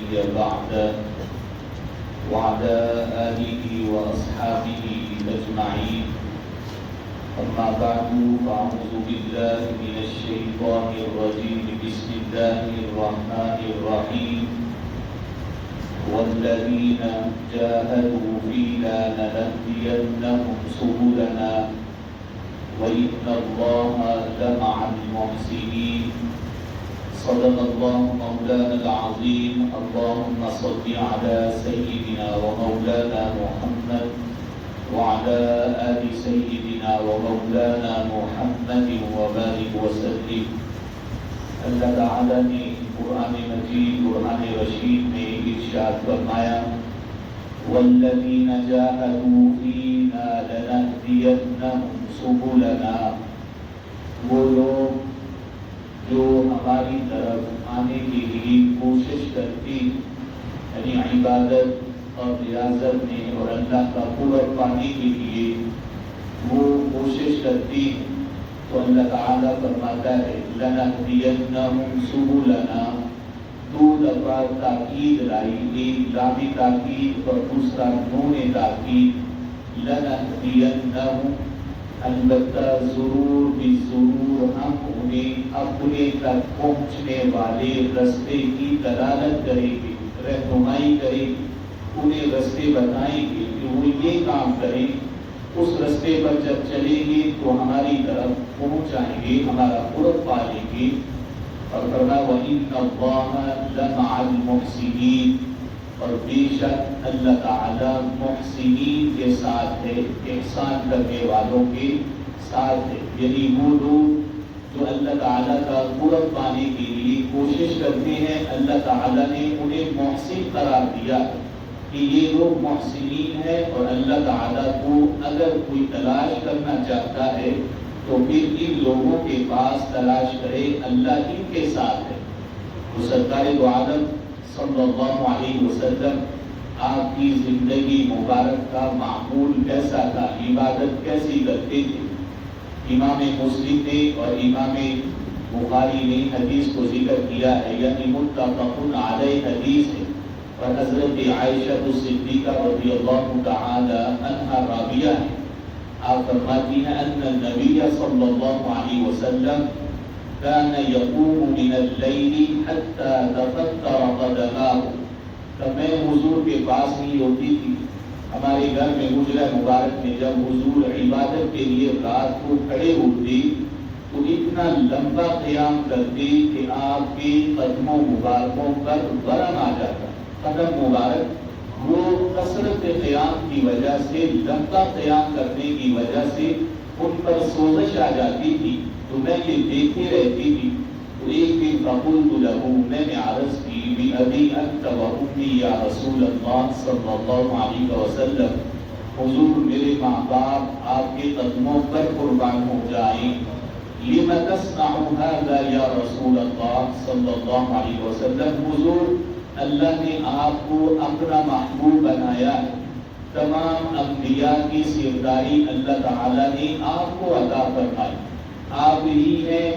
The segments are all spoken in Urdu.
نبي بعده وعلى آله وأصحابه أجمعين. أما بعد فأعوذ بالله من الشيطان الرجيم. بسم الله الرحمن الرحيم. والذين جاهدوا فينا لنهدينهم سبلنا وإن الله لمع المحسنين. صدق الله مولانا العظيم. اللهم صل على سيدنا ومولانا محمد وعلى آل سيدنا ومولانا محمد وبارك وسلم. اللہ تعالیٰ نے قرآن مجید قرآن رشید میں ارشاد فرمایا والذین جاہدوا فینا لنہدینہم سبلنا. وہ لوگ جو ہماری طرف آنے کے لیے کوشش کرتی یعنی عبادت اور ریاضت میں اور اللہ کا قرب پانے کے لیے وہ کوشش کرتی تو اللہ تعالیٰ فرماتا ہے لَنَهْدِيَنَّهُمْ سُبُلَنَا. دو دفعہ تاکید لائی، ایک لامی تاکید اور دوسرا نون تاکید. لَنَهْدِيَنَّهُمْ البتہ ضرور بھی ضرور ہم انہیں اپنے تک پہنچنے والے رستے کی دلالت کریں گے، رہنمائی کریں گے، انہیں رستے بتائیں گے کہ وہ یہ کام کریں. اس رستے پر جب چلیں گے تو ہماری طرف پہنچ جائیں گے، ہمارا قرب پا لیں گے. اور فرمایا وَإِنَّ اللَّهَ لَمَعَ الْمُحْسِنِينَ. اور بے شک اللہ تعالیٰ محسنین کے ساتھ ہے، احسان کرنے والوں کے ساتھ ہے. یعنی وہ لوگ جو اللہ تعالیٰ کا قرب پانے کے لیے کوشش کرتے ہیں، اللہ تعالیٰ نے انہیں محسن قرار دیا کہ یہ لوگ محسنین ہیں. اور اللہ تعالیٰ کو اگر کوئی تلاش کرنا چاہتا ہے تو پھر ان لوگوں کے پاس تلاش کرے، اللہ ان کے ساتھ ہے. تو سرکار دو عالم صلی اللہ علیہ وسلم آپ کی زندگی مبارک کا معمول کیسا تھا، عبادت کیسی کرتے تھے. امام مسلم نے اور امام بخاری نے حدیث کو ذکر کیا ہے، یعنی متفق علیہ حدیث ہے. اور حضرت عائشہ صدیقہ رضی اللہ تعالی عنہا راویہ ہے. آپ فرماتی ہیں ان النبی صلی اللہ علیہ وسلم كان يقوم من الليل حتى تفتر قدماه. تب میں حضور کے پاس ہی ہوتی تھی ہمارے گھر میں حجرہ مبارک میں. جب حضور عبادت کے لیے رات کو کھڑے ہوتے تو اتنا لمبا قیام کرتے کہ آپ کے قدموں مبارکوں پر ورم آ جاتا. قدم مبارک وہ کثرت قیام کی وجہ سے، لمبا قیام کرنے کی وجہ سے ان پر سوزش آ جاتی تھی. تو میں یہ دیکھتی رہتی تھی. تو ایک دن فقلت له، میں نے عرض کی بأبی انت وأمی یا رسول اللہ صلی اللہ علیہ وسلم، حضور میرے ماں باپ آپ کے قدموں پر قربان ہو جائیں. لم تصنع هذا یا رسول اللہ صلی اللہ علیہ وسلم. حضور اللہ نے آپ کو اپنا محبوب بنایا ہے. تمام انبیاء کی سرداری اللہ تعالیٰ نے آپ کو عطا فرمائی. آپ ہی ہیں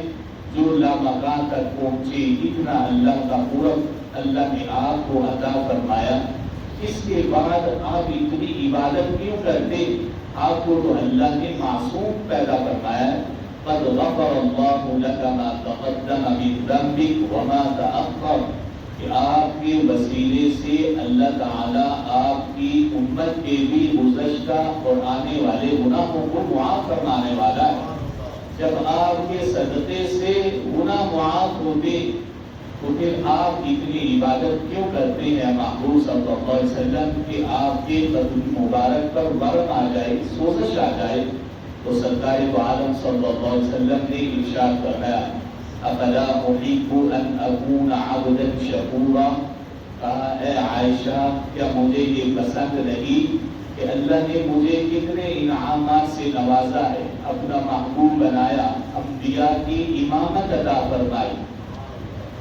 جو لامکان تک پہنچے. اتنا اللہ کا قرب اللہ نے آپ کو عطا فرمایا. اس کے بعد آپ اتنی عبادت کیوں کرتے؟ آپ کو تو اللہ نے معصوم پیدا فرمایا. قد غفر اللہ لك ما تقدم من ذنبك وما تأخر. کہ آپ کے وسیلے سے اللہ تعالیٰ آپ کی امت کے بھی گزشتہ اور آنے والے گناہوں کو معاف فرمانے والا ہے. جب آپ کے صدقے سے گناہ معاف ہوتے تو پھر آپ اتنی عبادت کیوں کرتے ہیں محبوب صلی اللہ علیہ وسلم کہ آپ کے قدم مبارک پر ورم آ جائے، سوزش آ جائے. تو سرکار دو عالم صلی اللہ علیہ وسلم نے ارشاد فرمایا افلا احب ان اکون عبدا شکورا. کہا اے عائشہ کیا مجھے یہ پسند نہیں کہ اللہ نے مجھے کتنے انعامات سے نوازا ہے، اپنا محبوب بنایا، انبیاء کی امامت عطا فرمائی.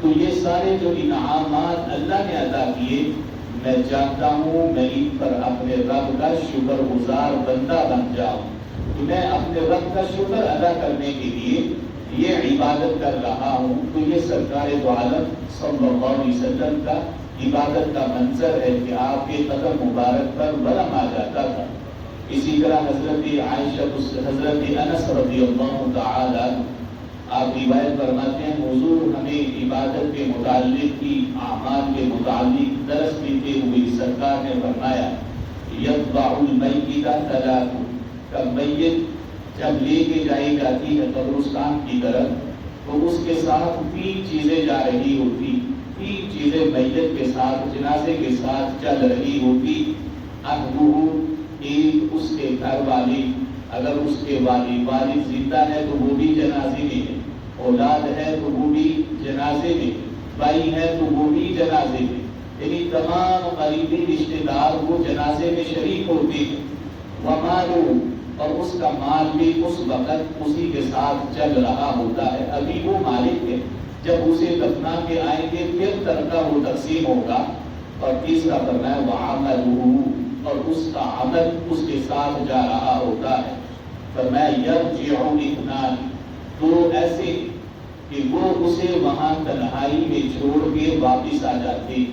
تو یہ سارے جو انعامات اللہ نے عطا کیے میں چاہتا ہوں میں ان پر اپنے رب کا شکر گزار بندہ بن جاؤں. تو میں اپنے رب کا شکر ادا کرنے کے لیے یہ عبادت کر رہا ہوں، تو یہ سرکار دو عالم صلی اللہ علیہ وسلم کا عبادت کا منظر ہے کہ آپ کے قدم مبارک پر ورم آ جاتا تھا۔ اسی طرح حضرت عائشہ حضرت انس رضی اللہ تعالی آپ روایت فرماتے ہیں حضور ہمیں عبادت کے متعلق کی اعمال کے متعلق درس دیتے ہوئے سرکار نے فرمایا یتبع المیت ثلاث، کہ میت جب لے کے جائی جاتی ہے قبرستان کی طرف تو اس کے ساتھ 3 چیزیں جا رہی ہوتی، 3 چیزیں میت کے ساتھ جنازے کے ساتھ چل رہی ہوتی۔ اہلہ، ایک اس کے گھر والی، اگر اس کے والد زندہ ہے تو وہ بھی جنازے میں ہے، اولاد ہے تو وہ بھی جنازے میں، بھائی ہے تو وہ بھی جنازے میں، یعنی تمام قریبی رشتے دار وہ جنازے میں شریک ہوتے ہیں۔ ومالو، اور اس کا مال بھی اس وقت اسی کے ساتھ چل رہا ہوتا ہے، ابھی وہ مالک ہے، جب اسے دفنا کے آئیں گے پھر ترکہ وہ تقسیم ہوگا۔ اور تیسرا فرمایا وعملہ، اور اس کا عمل اس کے ساتھ جا رہا ہوتا ہے۔ فرمایا یرجع اثنان، 2 ایسے کہ وہ اسے وہاں تنہائی میں چھوڑ کے واپس آ جاتے۔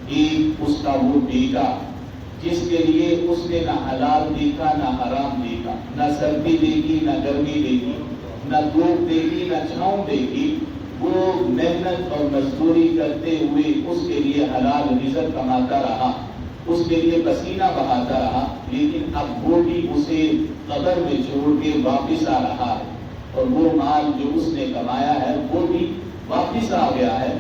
ایک اس کا وہ بیٹا جس کے لیے اس نے نہ حلال دیکھا نہ حرام دیکھا، نہ سردی دیکھی نہ گرمی دیکھی، نہ دھوپ دیکھی نہ چھاؤں دیکھی، وہ محنت اور مزدوری کرتے ہوئے اس کے لیے حلال رزق کماتا رہا، اس کے لیے پسینہ بہاتا رہا، لیکن اب وہ بھی اسے قبر میں چھوڑ کے واپس آ رہا ہے، اور وہ مال جو اس نے کمایا ہے وہ بھی واپس آ گیا ہے۔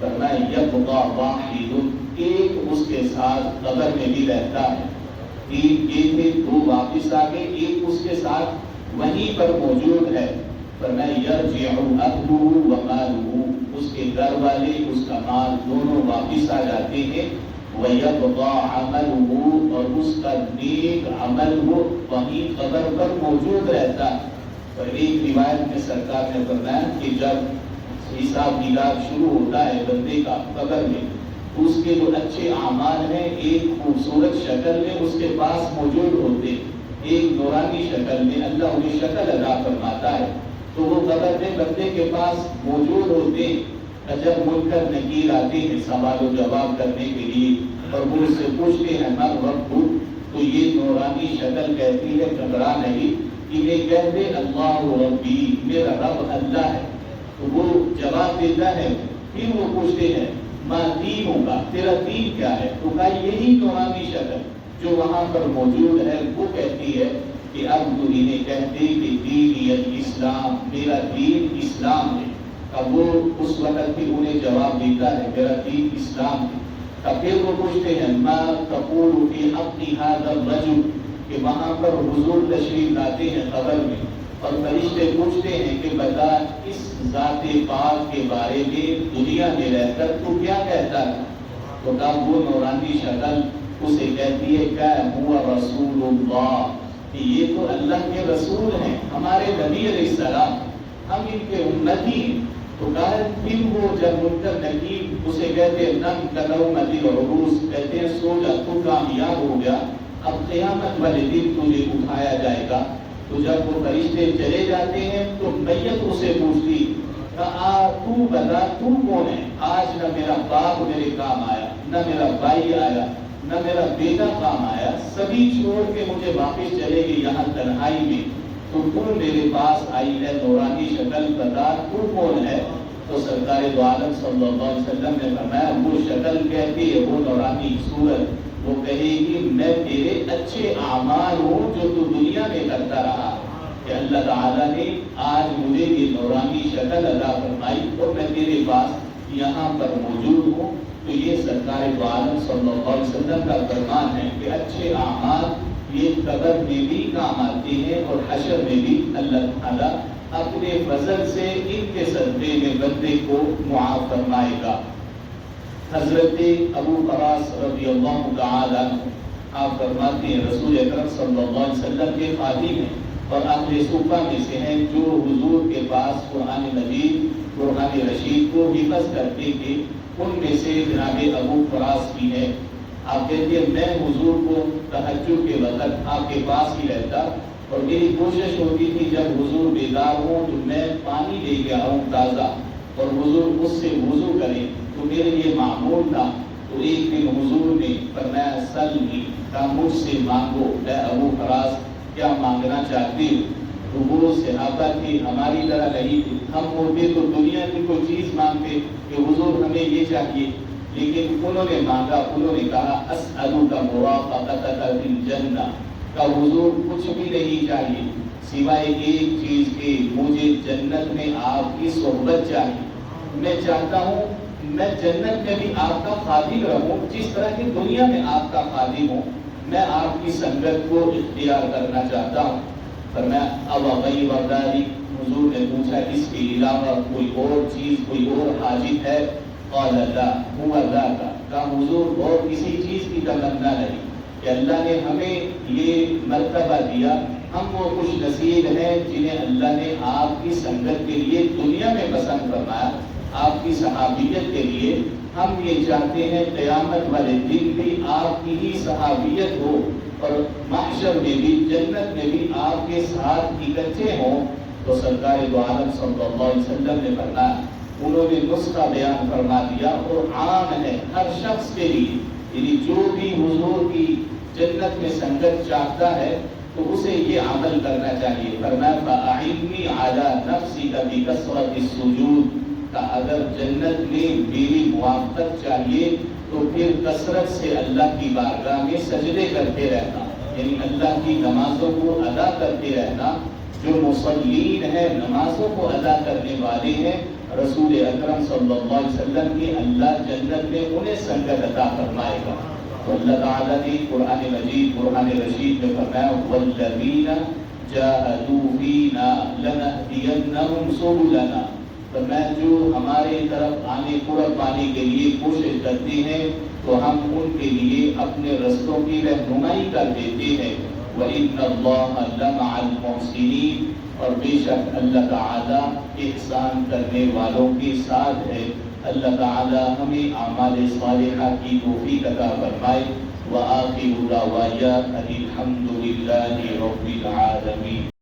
فرمایا یبقى واحد، ایک اس کے ساتھ قبر میں بھی رہتا ہے۔ 3 یہ تھے، 2 واپس آ گئے، ایک اس کے ساتھ وہیں پر موجود ہے۔ فرمایا یرجع اہلہ ومالہ، اس کے گھر والے اس کا مال دونوں واپس آ جاتے ہیں۔ وَيَبْقَى عَمَلُهُ، اور اس کا نیک عمل وہ وہیں قبر پر موجود رہتا ہے۔ اور ایک روایت میں سرکار نے فرمایا کہ جب حساب کتاب شروع ہوتا ہے بندے کا قبر میں، اس کے جو اچھے اعمال ہیں ایک خوبصورت شکل میں اس کے پاس موجود ہوتے، ایک نورانی شکل میں اللہ انہیں شکل عطا فرماتا ہے، تو وہ قبر میں بندے کے پاس موجود ہوتے۔ جب منکر نکیر آتے ہیں سوال و جواب کرنے کے لیے اور وہ اس سے پوچھتے ہیں من رب، تو یہ نورانی شکل کہتی ہے گھبرا نہیں، انہیں کہتے اللہ ربی، میرا رب اللہ ہے۔ تو وہ جواب دیتا ہے، پھر وہ پوچھتے ہیں ما دین ہوگا، تیرا دین کیا ہے؟ تو کہا یہی نورانی شکل جو وہاں پر موجود ہے وہ کہتی ہے کہ اب تو انہیں کہتے کہ دین الاسلام، میرا دین اسلام ہے۔ اب وہ اس وقت بھی انہیں جواب دیتا ہے میرا دین اسلام ہے۔ تب پھر وہ پوچھتے ہیں ما تقول فی حق ھذا الرجل، کہ وہاں پر حضور تشریف لاتے ہیں قبر میں اور فرشتے پوچھتے ہیں کہ بتا اس ذات پاک کے بارے میں دنیا میں رہ کر تو کیا کہتا ہے؟ تو کہا وہ نورانی شکل اسے کہتی ہے کہ ہوا رسول اللہ، کہ یہ تو اللہ کے رسول ہیں، ہمارے نبی علیہ السلام، ہم ان کے امتی ہیں۔ تو کہا پھر وہ جب منکر نکیر اسے کہتے ہیں نم کلومۃ العروس، کہتے ہیں سو جا تو کامیاب ہو گیا، اب قیامت والے دن تجھے اٹھایا جائے گا۔ تو جب وہ فرشتے چلے جاتے ہیں تو میت اسے پوچھتی تو بتا تو کون ہے؟ آج نہ میرا باپ میرے کام آیا، نہ میرا بھائی آیا، نہ میرا بیٹا کام آیا، سبھی چھوڑ کے مجھے واپس چلے گئے یہاں تنہائی میں، تو میرے پاس آئی ہے نورانی شکل، بتا تو کون ہے؟ تو سرکار دو عالم صلی اللہ علیہ وسلم نے فرمایا وہ شکل کہتی ہے، وہ نورانی صورت، وہ کہے گی میں تیرے اچھے اعمال ہوں جو تو دنیا میں کرتا رہا، کہ اللہ تعالیٰ نے آج مجھے یہ نورانی شکل عطا فرمائی اور میں تیرے پاس یہاں پر موجود ہوں۔ تو یہ سرکار دو عالم صلی اللہ علیہ وسلم کا فرمان ہے کہ اچھے اعمال یہ قبر میں بھی کام آتے ہیں اور حشر میں بھی اللہ تعالیٰ اپنے فضل سے ان کے صدقے میں بندے کو معاف فرمائے گا۔ حضرت ابو فراس رضی اللہ تعالی عنہ آپ فرماتے ہیں رسول اکرم صلی اللہ علیہ وسلم کے خادم ہیں اور اہل صوفہ میں سے ہیں جو حضور کے پاس قرآن مجید قرآن رشید کو حفظ کرتے تھے، ان میں سے جناب ابو فراس بھی ہے۔ آپ کہتے ہیں میں حضور کو تہجد کے وقت آپ کے پاس ہی رہتا اور میری کوشش ہوتی تھی جب حضور بیدار ہوں تو میں پانی لے کے آؤں تازہ اور حضور اس سے وضو کریں، تو میرے لیے معمول تھا۔ تو ایک دن حضور نے فرمایا سلنی، کہا مجھ سے مانگو اے ابو فراس، کیا مانگنا چاہتی ہو؟ تو وہ صحابہ کی ہماری طرح نہیں تھی، ہم ہوتے تو دنیا کی کوئی چیز مانگتے کہ حضور ہمیں یہ چاہیے، لیکن انہوں نے مانگا، انہوں نے کہا اسألک مرافقتک فی الجنہ، کہ حضور کچھ بھی نہیں چاہیے سوائے ایک چیز کے، مجھے جنت میں آپ کی صحبت چاہیے۔ میں چاہتا ہوں میں جنت میں بھی آپ کا خادم رہوں، جس طرح کی دنیا میں آپ کا خادم ہوں، میں آپ کی سنگت کو اختیار کرنا چاہتا ہوں۔ فرمایا اب غیر ذلک، حضور نے پوچھا اس کے علاوہ کوئی اور چیز، کوئی اور حاجت ہے؟ قال لا هو ذاک، کہا حضور اور کسی چیز کی تمنا نہیں، کہ اللہ نے ہمیں یہ مرتبہ دیا، ہم وہ خوش نصیب ہیں جنہیں اللہ نے آپ کی سنگت کے لیے دنیا میں پسند فرمایا، آپ کی صحابیت کے لیے۔ ہم یہ چاہتے ہیں قیامت والے دن بھی آپ کی ہی صحابیت ہو، اور محشر میں بھی، جنت میں بھی آپ کے ساتھ اکٹھے ہوں۔ تو سرکار دو عالم صلی اللہ علیہ وسلم نے فرمایا، انہوں نے نسخہ بیان فرما دیا اور عام ہے ہر شخص کے لیے، یعنی جو بھی حضور کی جنت میں سنگت چاہتا ہے تو اسے یہ عمل کرنا چاہیے۔ فرمایا فَأَعِنِّي عَلَى نَفْسِكَ بِكَثْرَةِ السُّجُودِ، کہ اگر جنت میں میری موافقت چاہیے تو پھر کثرت سے اللہ کی بارگاہ میں سجدے کرتے رہنا، یعنی اللہ کی نمازوں کو ادا کرتے رہنا۔ جو مصلین ہیں، نمازوں کو ادا کرنے والے ہیں، رسول اکرم صلی اللہ علیہ وسلم کی اللہ جنت میں انہیں سنگت عطا فرمائے گا۔ تو اللہ تعالیٰ نے قرآن مجید، قرآن رشید میں فرمایا والذین جاہدوا فینا لنہدینہم سبلنا، فرمایا جو ہمارے طرف آنے قرب پانے کے لیے کوشش کرتے ہیں تو ہم ان کے لیے اپنے رستوں کی رہنمائی کر دیتے ہیں۔ وَإِنَّ اللَّهَ لَمَعَ الْمُحْسِنِينَ، اور بے شک اللہ تعالیٰ احسان کرنے والوں کے ساتھ ہے۔ اللہ تعالیٰ ہمیں اعمال صالحہ کی توفیق عطا فرمائے۔ وآخر دعوانا الحمد للہ رب العالمین۔